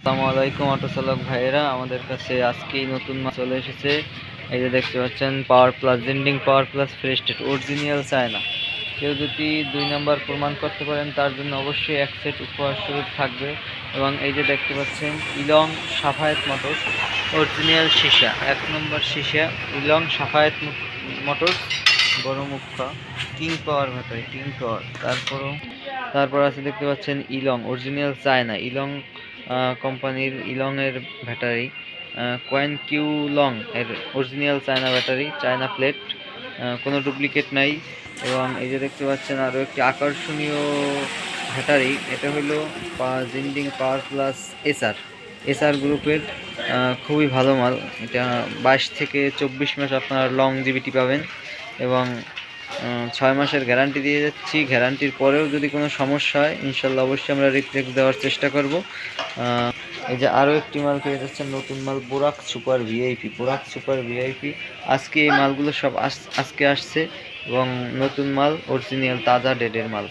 আসসালামু আলাইকুম অটো চালক ভাইয়েরা, আমাদের কাছে আজকেই নতুন মাল চলে এসেছে। এই যে দেখতে পাচ্ছেন পাওয়ার প্লাস জেন্ডিং power plus fresh state original China. কেউ যদি 2 নাম্বার প্রমাণ করতে পারেন তার জন্য অবশ্যই এক সেট উপহার স্বরূপ থাকবে। এবং এই যে দেখতে পাচ্ছেন ইলং সাফায়েত মোটরস অরিজিনাল সীসা 1 নম্বর সীসা ইলং সাফায়েত মোটরস বড় মুখা কিং পাওয়ার ব্যাটারি কিং পাওয়ার। তারপর আছে দেখতে পাচ্ছেন ইলং অরিজিনাল চায়না ইলং কোম্পানির ইলংয়ের ব্যাটারি কয়েন কিউ লং এর original China battery China plate, কোনো ডুপ্লিকেট নাই। এবং এই যে দেখতে পাচ্ছেন আরও একটি আকর্ষণীয় ব্যাটারি, এটা হলো জিন্ডিং পাওয়ার প্লাস এসআর গ্রুপের খুবই ভালো মাল। এটা 22 থেকে 24 মাস আপনার লং জিবিটি পাবেন এবং 6 মাসের গ্যারান্টি দিয়ে যাচ্ছি। গ্যারান্টির পরেও যদি কোনো সমস্যা হয় ইনশাল্লাহ অবশ্যই আমরা রিপ্লেস দেওয়ার চেষ্টা করব। এই যে আরও একটি মাল পেয়ে যাচ্ছেন নতুন মাল বোরাক সুপার ভিআইপি। আজকে এই মালগুলো সব আজকে আসছে এবং নতুন মাল অরিজিনাল তাজা ডেডের মাল।